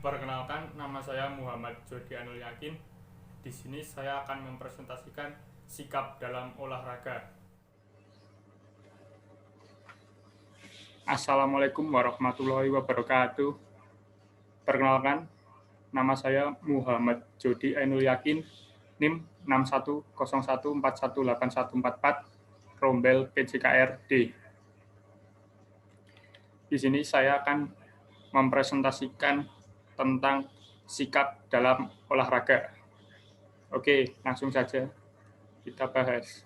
Perkenalkan, nama saya Muhammad Jody Ainul Yakin. Di sini saya akan mempresentasikan sikap dalam olahraga. Assalamualaikum warahmatullahi wabarakatuh. Perkenalkan, nama saya Muhammad Jody Ainul Yakin, NIM 6101418144, Rombel PJKR-D. Di sini saya akan mempresentasikan tentang sikap dalam olahraga. Oke, langsung saja kita bahas.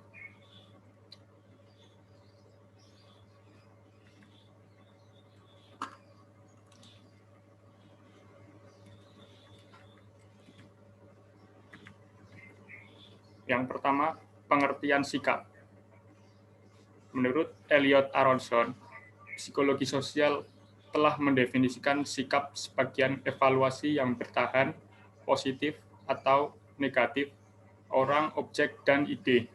Yang pertama, pengertian sikap. Menurut Elliot Aronson, psikologi sosial telah mendefinisikan sikap sebagian evaluasi yang bertahan, positif atau negatif, orang, objek, dan ide.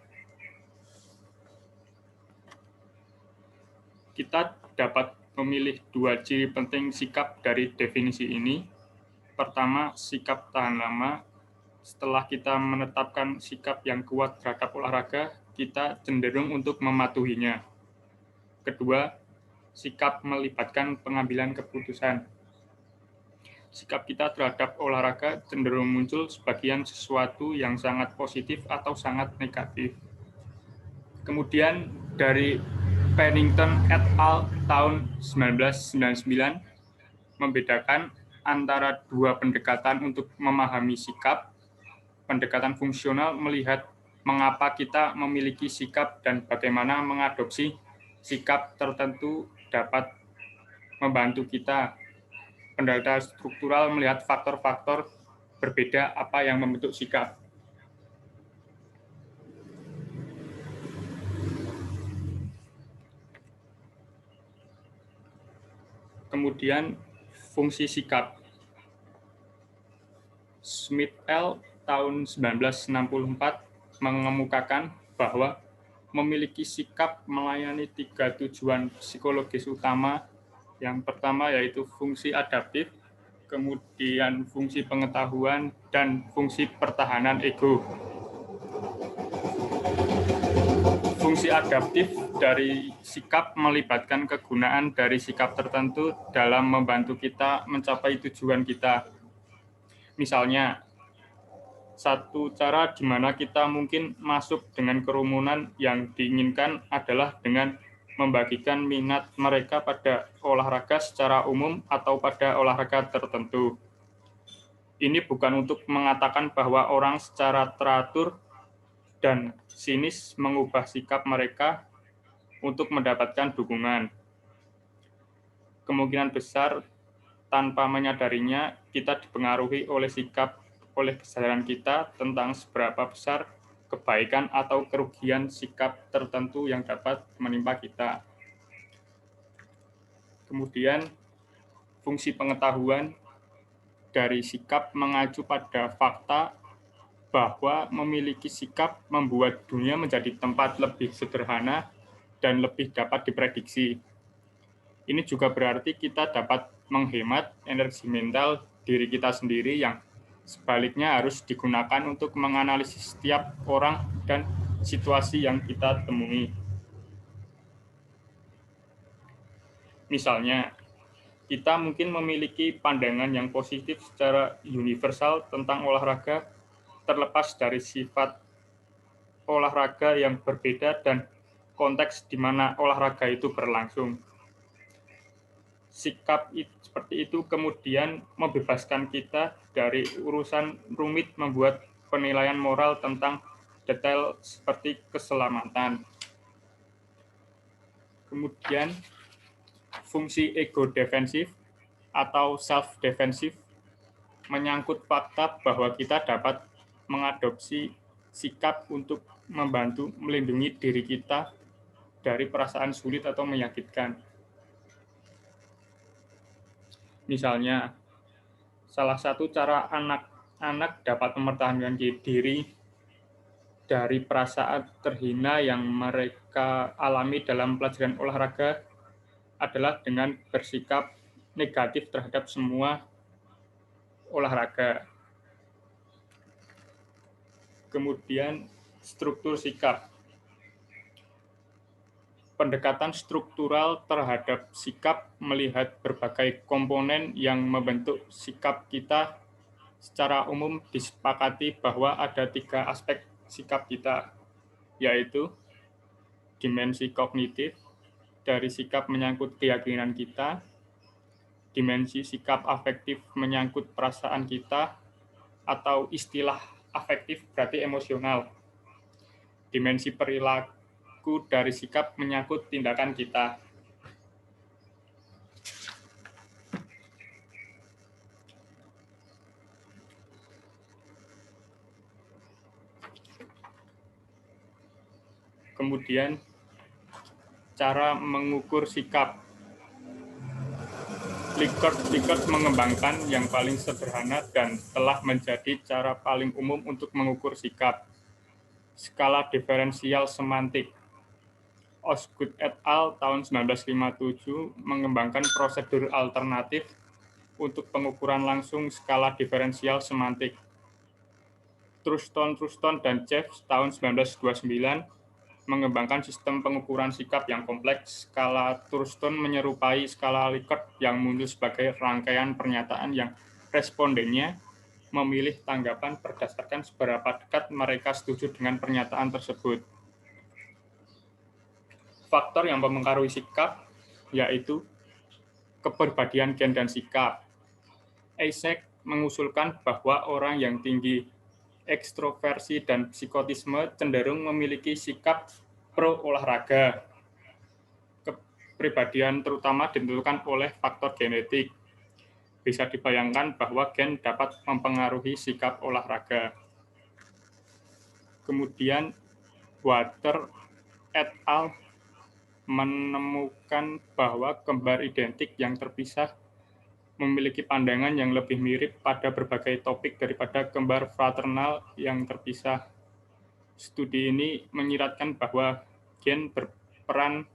Kita dapat memilih dua ciri penting sikap dari definisi ini. Pertama, sikap tahan lama. Setelah kita menetapkan sikap yang kuat terhadap olahraga, kita cenderung untuk mematuhinya. Kedua, sikap melibatkan pengambilan keputusan. Sikap kita terhadap olahraga cenderung muncul sebagian sesuatu yang sangat positif atau sangat negatif. Kemudian dari Pennington et al. Tahun 1999 membedakan antara dua pendekatan untuk memahami sikap. Pendekatan fungsional melihat mengapa kita memiliki sikap dan bagaimana mengadopsi sikap tertentu dapat membantu kita. Pendekatan struktural melihat faktor-faktor berbeda apa yang membentuk sikap. Kemudian fungsi sikap. Smith L. tahun 1964 mengemukakan bahwa memiliki sikap melayani tiga tujuan psikologis utama. Yang pertama yaitu fungsi adaptif, kemudian fungsi pengetahuan, dan fungsi pertahanan ego. Fungsi adaptif dari sikap melibatkan kegunaan dari sikap tertentu dalam membantu kita mencapai tujuan kita. Misalnya, satu cara di mana kita mungkin masuk dengan kerumunan yang diinginkan adalah dengan membagikan minat mereka pada olahraga secara umum atau pada olahraga tertentu. Ini bukan untuk mengatakan bahwa orang secara teratur dan sinis mengubah sikap mereka untuk mendapatkan dukungan. Kemungkinan besar tanpa menyadarinya kita dipengaruhi oleh kesadaran kita tentang seberapa besar kebaikan atau kerugian sikap tertentu yang dapat menimpa kita. Kemudian, fungsi pengetahuan dari sikap mengacu pada fakta bahwa memiliki sikap membuat dunia menjadi tempat lebih sederhana dan lebih dapat diprediksi. Ini juga berarti kita dapat menghemat energi mental diri kita sendiri yang sebaliknya harus digunakan untuk menganalisis setiap orang dan situasi yang kita temui. Misalnya, kita mungkin memiliki pandangan yang positif secara universal tentang olahraga, terlepas dari sifat olahraga yang berbeda dan konteks di mana olahraga itu berlangsung. Sikap seperti itu kemudian membebaskan kita dari urusan rumit membuat penilaian moral tentang detail seperti keselamatan. Kemudian, fungsi ego defensif atau self-defensif menyangkut fakta bahwa kita dapat mengadopsi sikap untuk membantu melindungi diri kita dari perasaan sulit atau menyakitkan. Misalnya, salah satu cara anak-anak dapat mempertahankan diri dari perasaan terhina yang mereka alami dalam pelajaran olahraga adalah dengan bersikap negatif terhadap semua olahraga. Kemudian struktur sikap. Pendekatan struktural terhadap sikap melihat berbagai komponen yang membentuk sikap kita. Secara umum disepakati bahwa ada 3 aspek sikap kita, yaitu dimensi kognitif, dari sikap menyangkut keyakinan kita, dimensi sikap afektif menyangkut perasaan kita, atau istilah afektif berarti emosional. Dimensi perilaku dari sikap menyangkut tindakan kita. Kemudian cara mengukur sikap. Likert mengembangkan yang paling sederhana dan telah menjadi cara paling umum untuk mengukur sikap. Skala diferensial semantik. Osgood et al. Tahun 1957 mengembangkan prosedur alternatif untuk pengukuran langsung skala diferensial semantik. Truston, dan Jeffs tahun 1929 mengembangkan sistem pengukuran sikap yang kompleks. Skala Truston menyerupai skala Likert yang muncul sebagai rangkaian pernyataan yang respondennya memilih tanggapan berdasarkan seberapa dekat mereka setuju dengan pernyataan tersebut. Faktor yang mempengaruhi sikap yaitu kepribadian gen dan sikap. Eysenck mengusulkan bahwa orang yang tinggi ekstroversi dan psikotisme cenderung memiliki sikap pro-olahraga. Kepribadian terutama ditentukan oleh faktor genetik. Bisa dibayangkan bahwa gen dapat mempengaruhi sikap olahraga. Kemudian, Water et al. Menemukan bahwa kembar identik yang terpisah memiliki pandangan yang lebih mirip pada berbagai topik daripada kembar fraternal yang terpisah. Studi ini menyiratkan bahwa gen berperan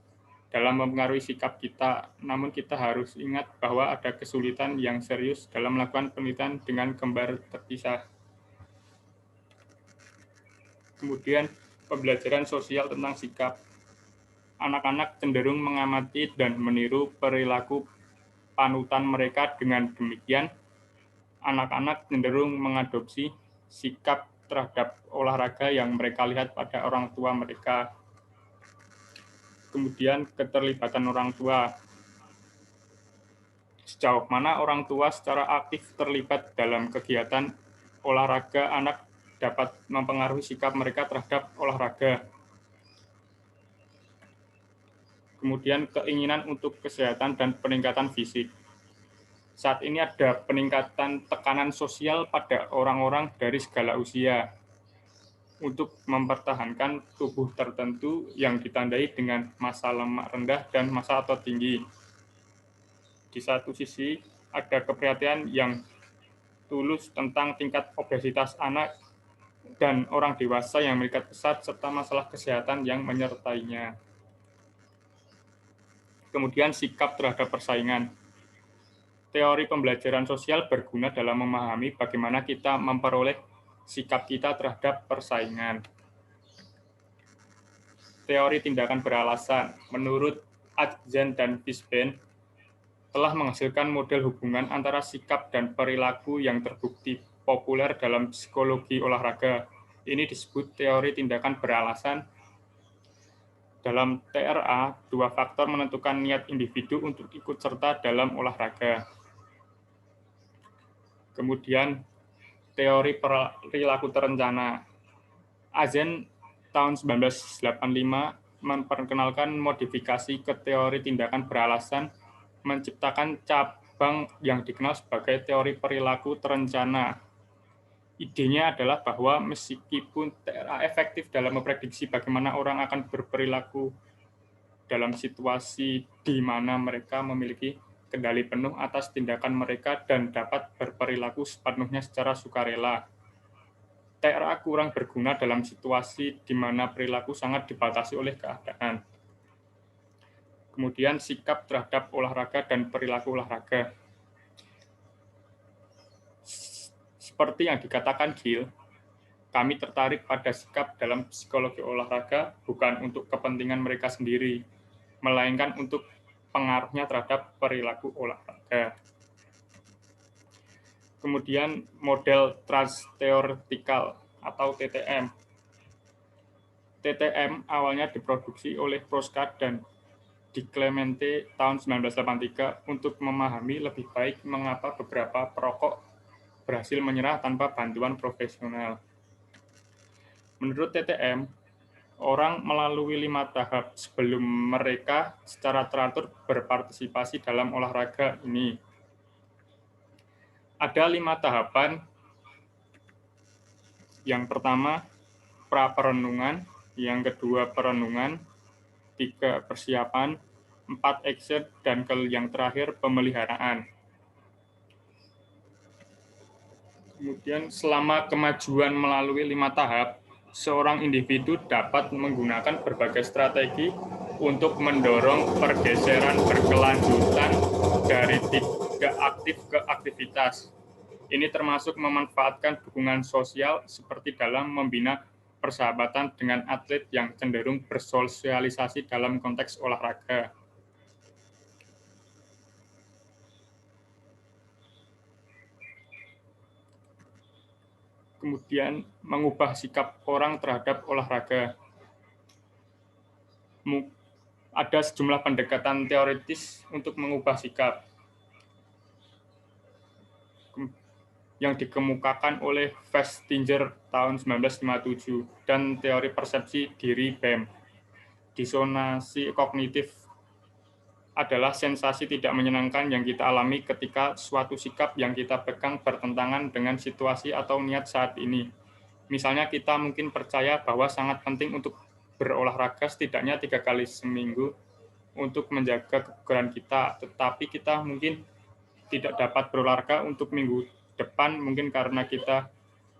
dalam mempengaruhi sikap kita, namun kita harus ingat bahwa ada kesulitan yang serius dalam melakukan penelitian dengan kembar terpisah. Kemudian, pembelajaran sosial tentang sikap. Anak-anak cenderung mengamati dan meniru perilaku panutan mereka. Dengan demikian, anak-anak cenderung mengadopsi sikap terhadap olahraga yang mereka lihat pada orang tua mereka. Kemudian, keterlibatan orang tua. Sejauh mana orang tua secara aktif terlibat dalam kegiatan olahraga, anak dapat mempengaruhi sikap mereka terhadap olahraga. Kemudian, keinginan untuk kesehatan dan peningkatan fisik. Saat ini ada peningkatan tekanan sosial pada orang-orang dari segala usia untuk mempertahankan tubuh tertentu yang ditandai dengan massa lemak rendah dan massa otot tinggi. Di satu sisi, ada keprihatinan yang tulus tentang tingkat obesitas anak dan orang dewasa yang meningkat pesat serta masalah kesehatan yang menyertainya. Kemudian sikap terhadap persaingan. Teori pembelajaran sosial berguna dalam memahami bagaimana kita memperoleh sikap kita terhadap persaingan. Teori tindakan beralasan, menurut Atzen dan Fishbein, telah menghasilkan model hubungan antara sikap dan perilaku yang terbukti populer dalam psikologi olahraga. Ini disebut teori tindakan beralasan. Dalam TRA, 2 faktor menentukan niat individu untuk ikut serta dalam olahraga. Kemudian, teori perilaku terencana. Azen tahun 1985 memperkenalkan modifikasi ke teori tindakan beralasan, menciptakan cabang yang dikenal sebagai teori perilaku terencana. Idenya adalah bahwa meskipun TRA efektif dalam memprediksi bagaimana orang akan berperilaku dalam situasi di mana mereka memiliki kendali penuh atas tindakan mereka dan dapat berperilaku sepenuhnya secara sukarela, TRA kurang berguna dalam situasi di mana perilaku sangat dibatasi oleh keadaan. Kemudian sikap terhadap olahraga dan perilaku olahraga. Seperti yang dikatakan Gill, kami tertarik pada sikap dalam psikologi olahraga bukan untuk kepentingan mereka sendiri, melainkan untuk pengaruhnya terhadap perilaku olahraga. Kemudian model transteoretikal atau TTM. TTM awalnya diproduksi oleh Proskauer dan Di Clemente tahun 1983 untuk memahami lebih baik mengapa beberapa perokok berhasil menyerah tanpa bantuan profesional. Menurut TTM, orang melalui 5 tahap sebelum mereka secara teratur berpartisipasi dalam olahraga ini. Ada 5 tahapan. Yang pertama, pra-perenungan. Yang kedua, perenungan. 3, persiapan. 4, exit. Dan yang terakhir, pemeliharaan. Kemudian selama kemajuan melalui 5 tahap, seorang individu dapat menggunakan berbagai strategi untuk mendorong pergeseran berkelanjutan dari tidak aktif ke aktivitas. Ini termasuk memanfaatkan dukungan sosial seperti dalam membina persahabatan dengan atlet yang cenderung bersosialisasi dalam konteks olahraga. Kemudian mengubah sikap orang terhadap olahraga. Ada sejumlah pendekatan teoritis untuk mengubah sikap yang dikemukakan oleh Festinger tahun 1957 dan teori persepsi diri BEM. Disonansi kognitif adalah sensasi tidak menyenangkan yang kita alami ketika suatu sikap yang kita pegang bertentangan dengan situasi atau niat saat ini. Misalnya kita mungkin percaya bahwa sangat penting untuk berolahraga setidaknya 3 kali seminggu untuk menjaga kebugaran kita, tetapi kita mungkin tidak dapat berolahraga untuk minggu depan mungkin karena kita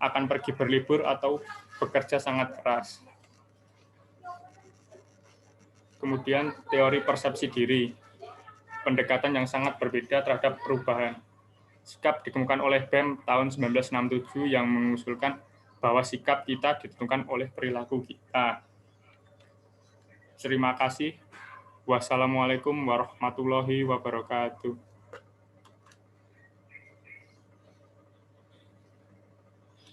akan pergi berlibur atau bekerja sangat keras. Kemudian teori persepsi diri, pendekatan yang sangat berbeda terhadap perubahan. Sikap dikemukakan oleh BEM tahun 1967 yang mengusulkan bahwa sikap kita ditentukan oleh perilaku kita. Terima kasih. Wassalamualaikum warahmatullahi wabarakatuh.